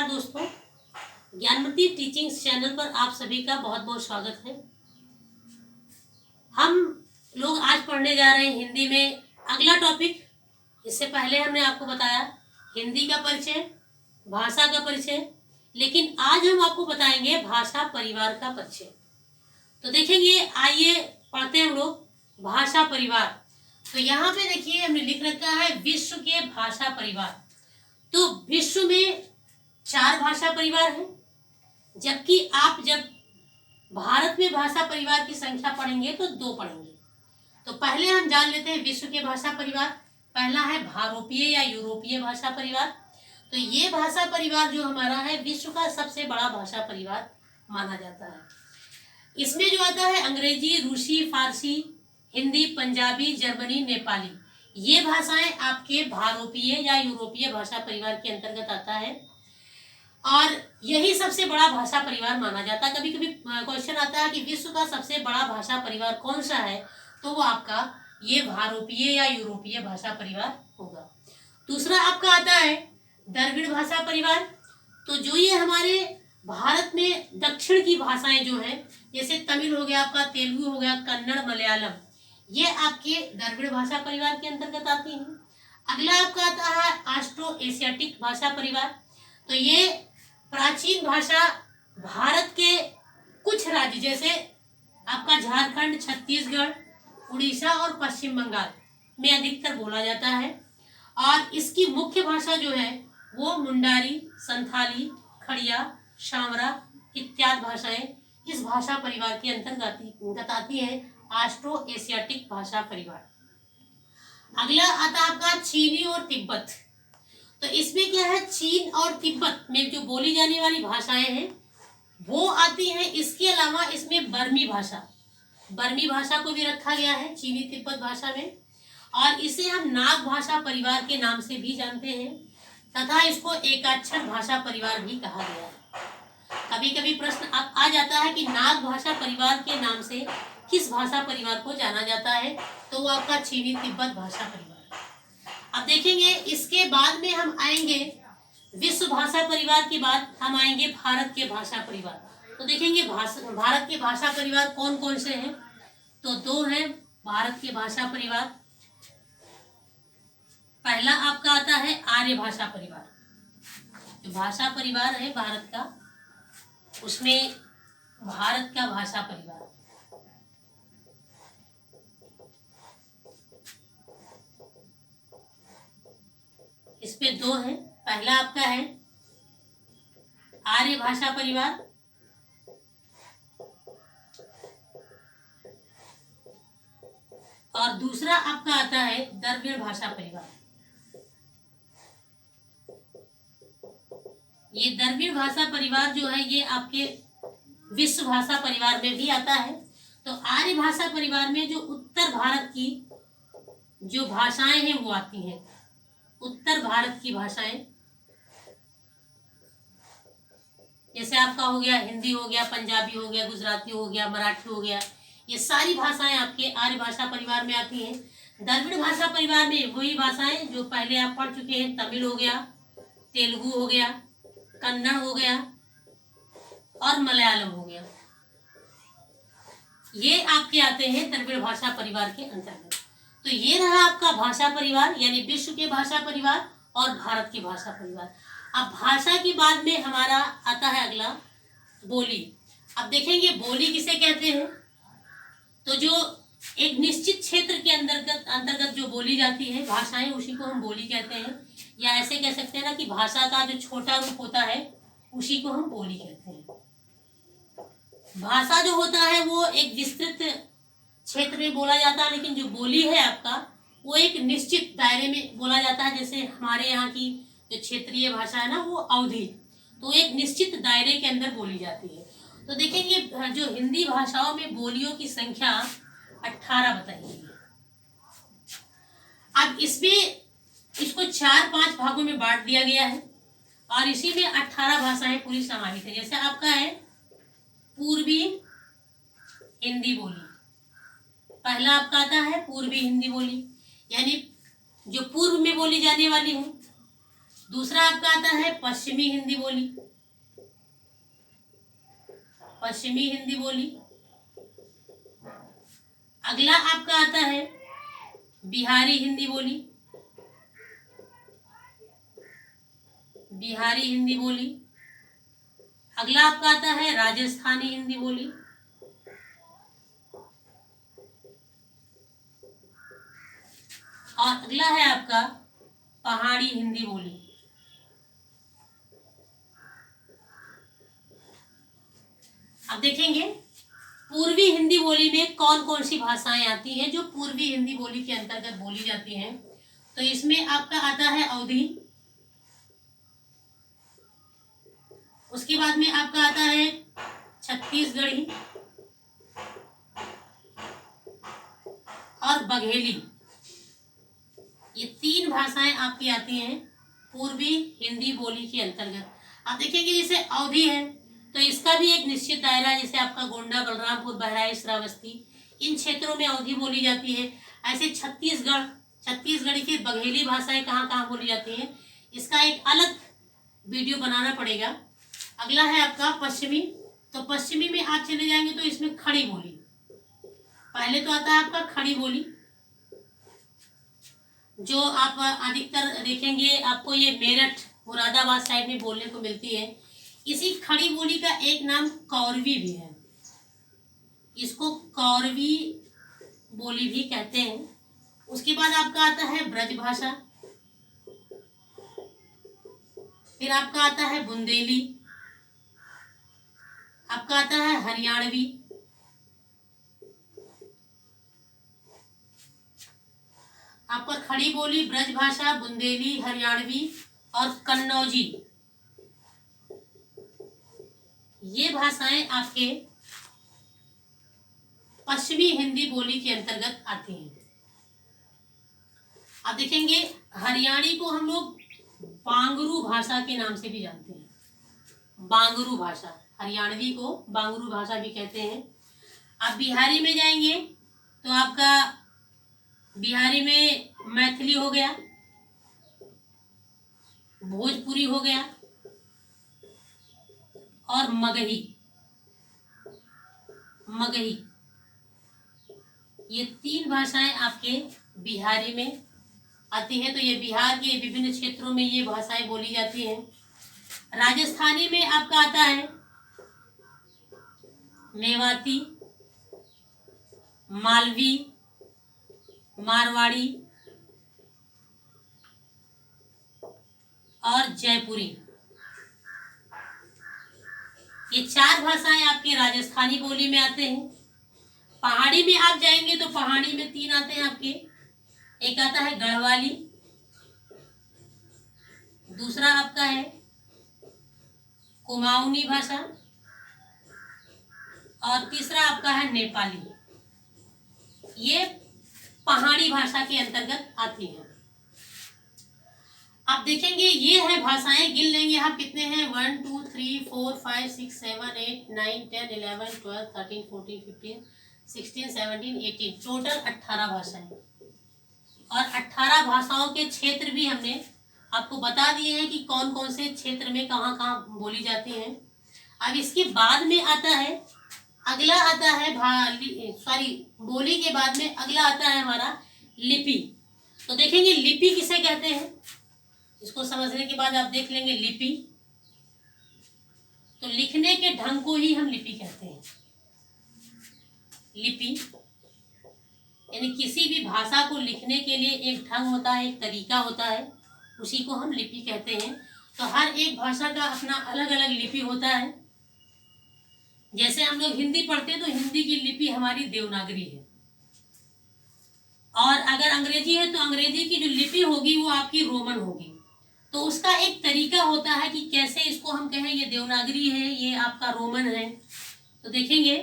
नमस्कार दोस्तों, Gyanmati teachings channel पर आप सभी का बहुत बहुत स्वागत है। हम लोग आज पढ़ने जा रहे हैं हिंदी में अगला टॉपिक। इससे पहले हमने आपको बताया हिंदी का परिचय, भाषा का परिचय, लेकिन आज हम आपको बताएंगे भाषा परिवार का परिचय। तो देखेंगे, आइए पढ़ते हैं हम लोग भाषा परिवार। तो यहाँ पे देखिए हमने लिख रखा है विश्व के भाषा परिवार। तो विश्व में 4 भाषा परिवार हैं, जबकि आप जब भारत में भाषा परिवार की संख्या पढ़ेंगे तो 2 पढ़ेंगे। तो पहले हम जान लेते हैं विश्व के भाषा परिवार। पहला है भारोपीय या यूरोपीय भाषा परिवार। तो ये भाषा परिवार जो हमारा है विश्व का सबसे बड़ा भाषा परिवार माना जाता है। इसमें जो आता है अंग्रेजी, रूसी, फारसी, हिंदी, पंजाबी, जर्मनी, नेपाली, ये भाषाएं आपके भारोपीय या यूरोपीय भाषा परिवार के अंतर्गत आता है और यही सबसे बड़ा भाषा परिवार माना जाता है। कभी कभी क्वेश्चन आता है कि विश्व का सबसे बड़ा भाषा परिवार कौन सा है, तो वो आपका ये भारोपीय या यूरोपीय भाषा परिवार होगा। दूसरा आपका आता है द्रविड़ भाषा परिवार। तो जो ये हमारे भारत में दक्षिण की भाषाएं जो हैं, जैसे तमिल हो गया, आपका तेलुगु हो गया, कन्नड़, मलयालम, ये आपके द्रविड़ भाषा परिवार के अंतर्गत आती हैं। अगला आपका आता है ऑस्ट्रो एशियाटिक भाषा परिवार। तो ये प्राचीन भाषा भारत के कुछ राज्य जैसे आपका झारखंड, छत्तीसगढ़, उड़ीसा और पश्चिम बंगाल में अधिकतर बोला जाता है और इसकी मुख्य भाषा जो है वो मुंडारी, संथाली, खड़िया, शामरा इत्यादि भाषाएं इस भाषा परिवार के अंतर्गत आती हैं, ऑस्ट्रो एशियाटिक भाषा परिवार। अगला आता आपका चीनी और तिब्बत। तो इसमें क्या है, चीन और तिब्बत में जो बोली जाने वाली भाषाएं हैं वो आती हैं। इसके अलावा इसमें बर्मी भाषा को भी रखा गया है चीनी तिब्बत भाषा में, और इसे हम नाग भाषा परिवार के नाम से भी जानते हैं तथा इसको एकाक्षर भाषा परिवार भी कहा गया है। कभी कभी प्रश्न आ जाता है कि नाग भाषा परिवार के नाम से किस भाषा परिवार को जाना जाता है, तो वो आपका चीनी तिब्बत भाषा परिवार। अब देखेंगे इसके बाद में हम आएंगे विश्व भाषा परिवार के बाद हम आएंगे भारत के भाषा परिवार। तो देखेंगे भारत के भाषा परिवार कौन कौन से हैं। तो 2 हैं भारत के भाषा परिवार। पहला आपका आता है आर्य भाषा परिवार। जो भाषा परिवार है भारत का, उसमें भारत का भाषा परिवार, इसमें 2 हैं। पहला आपका है आर्य भाषा परिवार और दूसरा आपका आता है द्रविड़ भाषा परिवार। ये द्रविड़ भाषा परिवार जो है ये आपके विश्व भाषा परिवार में भी आता है। तो आर्य भाषा परिवार में जो उत्तर भारत की जो भाषाएं हैं वो आती हैं, उत्तर भारत की भाषाएं, जैसे आपका हो गया हिंदी हो गया, पंजाबी हो गया, गुजराती हो गया, मराठी हो गया, ये सारी भाषाएं आपके आर्य भाषा परिवार में आती हैं। द्रविड़ भाषा परिवार में वही भाषाएं जो पहले आप पढ़ चुके हैं, तमिल हो गया, तेलुगु हो गया, कन्नड़ हो गया और मलयालम हो गया, ये आपके आते हैं द्रविड़ भाषा परिवार के अंतर्गत। तो ये रहा आपका भाषा परिवार यानी विश्व के भाषा परिवार और भारत के भाषा परिवार। अब भाषा के बाद में हमारा आता है अगला बोली। अब देखेंगे बोली किसे कहते हैं। तो जो एक निश्चित क्षेत्र के अंतर्गत जो बोली जाती है भाषाएं, उसी को हम बोली कहते हैं, या ऐसे कह सकते हैं ना कि भाषा का जो छोटा रूप होता है उसी को हम बोली कहते हैं। भाषा जो होता है वो एक विस्तृत क्षेत्र में बोला जाता है, लेकिन जो बोली है आपका वो एक निश्चित दायरे में बोला जाता है। जैसे हमारे यहाँ की जो क्षेत्रीय भाषा है ना वो अवधी, तो एक निश्चित दायरे के अंदर बोली जाती है। तो देखेंगे जो हिंदी भाषाओं में बोलियों की संख्या 18 बताई गई है। अब इसमें इसको 4-5 भागों में बांट दिया गया है और इसी में 18 भाषाएं पूरी समाहित है। जैसे आपका है पूर्वी हिंदी बोली, पहला आपका आता है पूर्वी हिंदी बोली, यानी जो पूर्व में बोली जाने वाली है। दूसरा आपका आता है पश्चिमी हिंदी बोली, पश्चिमी हिंदी बोली। अगला आपका आता है बिहारी हिंदी बोली, बिहारी हिंदी बोली। अगला आपका आता है राजस्थानी हिंदी बोली, और अगला है आपका पहाड़ी हिंदी बोली। अब देखेंगे पूर्वी हिंदी बोली में कौन कौन सी भाषाएं आती हैं जो पूर्वी हिंदी बोली के अंतर्गत बोली जाती हैं। तो इसमें आपका आता है अवधी, उसके बाद में आपका आता है छत्तीसगढ़ी और बघेली। ये तीन भाषाएं आपकी आती हैं पूर्वी हिंदी बोली के अंतर्गत। आप देखेंगे जैसे अवधी है तो इसका भी एक निश्चित दायरा है, जैसे आपका गोंडा, बलरामपुर, बहराइच, श्रावस्ती, इन क्षेत्रों में अवधी बोली जाती है। ऐसे छत्तीसगढ़ी की बघेली भाषाएं कहाँ कहाँ बोली जाती हैं, इसका एक अलग वीडियो बनाना पड़ेगा। अगला है आपका पश्चिमी। तो पश्चिमी में आप चले जाएंगे तो इसमें खड़ी बोली, पहले तो आता है आपका खड़ी बोली, जो आप अधिकतर देखेंगे आपको ये मेरठ, मुरादाबाद साइड में बोलने को मिलती है। इसी खड़ी बोली का एक नाम कौरवी भी है, इसको कौरवी बोली भी कहते हैं। उसके बाद आपका आता है ब्रज भाषा, फिर आपका आता है बुंदेली, आपका आता है हरियाणवी, आपका खड़ी बोली, ब्रज भाषा, बुंदेली, हरियाणवी और कन्नौजी। ये भाषाएं आपके पश्चिमी हिंदी बोली के अंतर्गत आती हैं। अब देखेंगे हरियाणी को हम लोग बांगरू भाषा के नाम से भी जानते हैं। बांगरू भाषा, हरियाणवी को बांगरू भाषा भी कहते हैं। अब बिहारी में जाएंगे तो आपका बिहारी में मैथिली हो गया, भोजपुरी हो गया और मगही। ये तीन भाषाएं आपके बिहारी में आती हैं। तो ये बिहार के विभिन्न क्षेत्रों में ये भाषाएं बोली जाती हैं। राजस्थानी में आपका आता है मेवाती, मालवी, मारवाड़ी और जयपुरी। ये चार भाषाएं आपकी राजस्थानी बोली में आते हैं। पहाड़ी में आप जाएंगे तो पहाड़ी में तीन आते हैं आपके, एक आता है गढ़वाली, दूसरा आपका है कुमाऊनी भाषा और तीसरा आपका है नेपाली। ये पहाड़ी भाषा के अंतर्गत आती हैं। आप देखेंगे ये है भाषाएं, गिन लेंगे आप कितने हैं, 1 2 3 4 5 6 7 8 9 10 11 12 13 14 15 16 17 18, टोटल 18 भाषाएं। और 18 भाषाओं के क्षेत्र भी हमने आपको बता दिए हैं कि कौन कौन से क्षेत्र में कहाँ कहाँ बोली जाती हैं। अब इसके बाद में आता है, अगला आता है बोली के बाद में अगला आता है हमारा लिपि। तो देखेंगे लिपि किसे कहते हैं, इसको समझने के बाद आप देख लेंगे लिपि। तो लिखने के ढंग को ही हम लिपि कहते हैं। लिपि यानी किसी भी भाषा को लिखने के लिए एक ढंग होता है, एक तरीका होता है, उसी को हम लिपि कहते हैं। तो हर एक भाषा का अपना अलग अलग लिपि होता है। जैसे हम लोग हिंदी पढ़ते हैं तो हिंदी की लिपि हमारी देवनागरी है, और अगर अंग्रेजी है तो अंग्रेजी की जो लिपि होगी वो आपकी रोमन होगी। तो उसका एक तरीका होता है कि कैसे इसको हम कहें ये देवनागरी है, ये आपका रोमन है। तो देखेंगे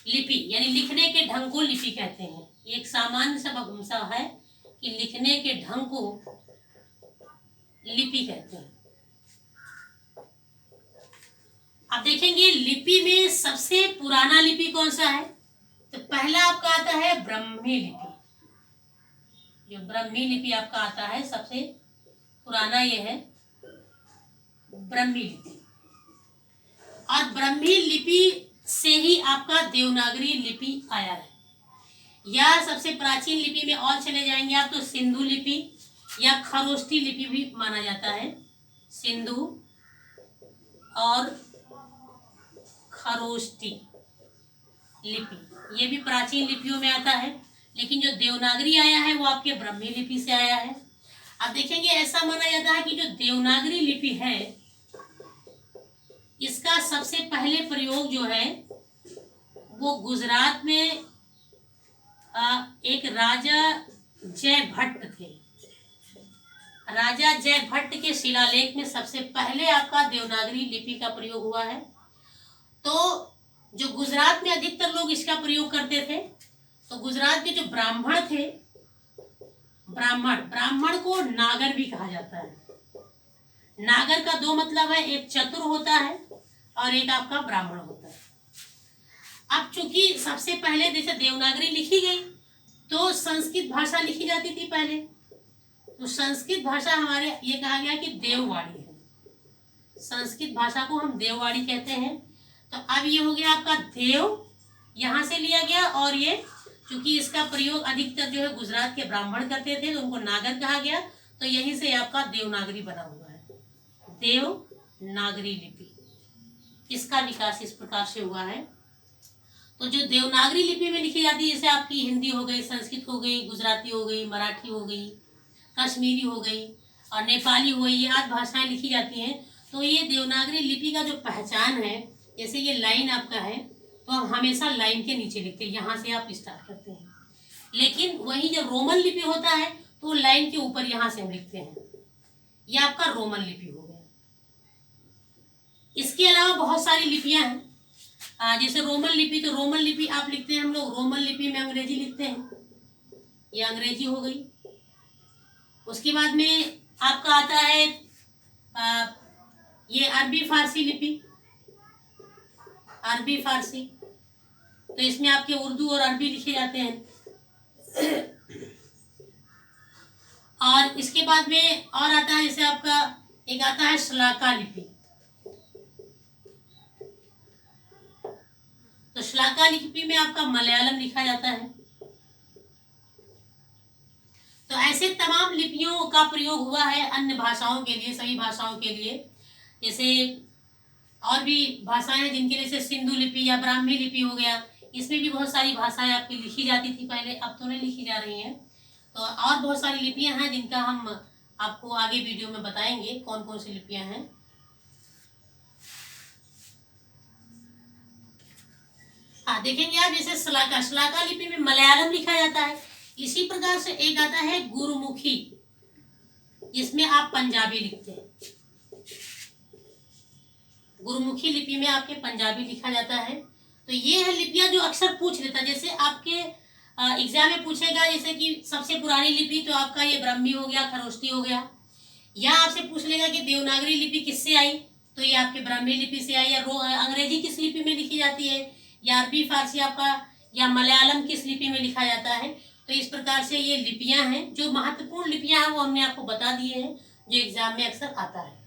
लिपि यानी लिखने के ढंग को लिपि कहते हैं। ये एक सामान्य सा है कि लिखने के ढंग को लिपि कहते हैं। अब देखेंगे लिपि में सबसे पुराना लिपि कौन सा है। तो पहला आपका आता है ब्राह्मी लिपि। जो ब्राह्मी लिपि आपका आता है सबसे पुराना ये है। ब्राह्मी लिपि, और ब्राह्मी लिपि से ही आपका देवनागरी लिपि आया है। या सबसे प्राचीन लिपि में और चले जाएंगे आप तो सिंधु लिपि या खरोष्टी लिपि भी माना जाता है। सिंधु और खरोष्टी लिपि ये भी प्राचीन लिपियों में आता है, लेकिन जो देवनागरी आया है वो आपके ब्राह्मी लिपि से आया है। आप देखेंगे ऐसा माना जाता है कि जो देवनागरी लिपि है इसका सबसे पहले प्रयोग जो है वो गुजरात में एक राजा जय भट्ट थे। राजा जय भट्ट के शिलालेख में सबसे पहले आपका देवनागरी लिपि का प्रयोग हुआ है। तो जो गुजरात में अधिकतर लोग इसका प्रयोग करते थे, तो गुजरात के जो ब्राह्मण थे, ब्राह्मण को नागर भी कहा जाता है। नागर का दो मतलब है, एक चतुर होता है और एक आपका ब्राह्मण होता है। अब चूंकि सबसे पहले जैसे देवनागरी लिखी गई तो संस्कृत भाषा लिखी जाती थी पहले, तो संस्कृत भाषा हमारे ये कहा गया कि देववाणी है। संस्कृत भाषा को हम देववाणी कहते हैं। तो अब ये हो गया आपका देव, यहाँ से लिया गया, और ये चूंकि इसका प्रयोग अधिकतर जो है गुजरात के ब्राह्मण करते थे तो उनको नागर कहा गया, तो यहीं से आपका देवनागरी बना हुआ है। देवनागरी लिपि, इसका विकास इस प्रकार से हुआ है। तो जो देवनागरी लिपि में लिखी जाती है, जैसे आपकी हिंदी हो गई, संस्कृत हो गई, गुजराती हो गई, मराठी हो गई, कश्मीरी हो गई और नेपाली हो गई, ये आठ भाषाएं लिखी जाती हैं। तो ये देवनागरी लिपि का जो पहचान है, जैसे ये लाइन आपका है तो हम हमेशा लाइन के नीचे लिखते हैं, यहाँ से आप स्टार्ट करते हैं। लेकिन वही जब रोमन लिपि होता है तो लाइन के ऊपर यहाँ से हम लिखते हैं। ये आपका रोमन लिपि हो गया। इसके अलावा बहुत सारी लिपियां हैं, जैसे रोमन लिपि, तो रोमन लिपि आप लिखते हैं हम लोग, रोमन लिपि में अंग्रेजी लिखते हैं, ये अंग्रेजी हो गई। उसके बाद में आपका आता है ये अरबी फारसी लिपि, अरबी फारसी, तो इसमें आपके उर्दू और अरबी लिखे जाते हैं। और इसके बाद में और आता है, जैसे आपका एक आता है श्लाका लिपि। तो श्लाका लिपि में आपका मलयालम लिखा जाता है। तो ऐसे तमाम लिपियों का प्रयोग हुआ है अन्य भाषाओं के लिए, सभी भाषाओं के लिए। जैसे और भी भाषाएं हैं जिनके लिए, जैसे सिंधु लिपि या ब्राह्मी लिपि हो गया, इसमें भी बहुत सारी भाषाएं आपकी लिखी जाती थी पहले, अब तो नहीं लिखी जा रही हैं। तो और बहुत सारी लिपियां हैं जिनका हम आपको आगे वीडियो में बताएंगे कौन कौन सी लिपियां हैं। हाँ देखेंगे आप, जैसे श्लाका लिपि में मलयालम लिखा जाता है। इसी प्रकार से एक आता है गुरुमुखी, इसमें आप पंजाबी लिखते हैं। गुरुमुखी लिपि में आपके पंजाबी लिखा जाता है। तो ये है लिपियां जो अक्सर पूछ लेता है, जैसे आपके एग्जाम में पूछेगा, जैसे कि सबसे पुरानी लिपि तो आपका ये ब्राह्मी हो गया, खरोष्टी हो गया, या आपसे पूछ लेगा कि देवनागरी लिपि किससे आई, तो ये आपके ब्राह्मी लिपि से आई। या अंग्रेजी किस लिपि में लिखी जाती है, या अरबी फारसी आपका, या मलयालम किस लिपि में लिखा जाता है। तो इस प्रकार से ये लिपियां हैं, जो महत्वपूर्ण लिपियां हैं वो हमने आपको बता दिए हैं, जो एग्जाम में अक्सर आता है।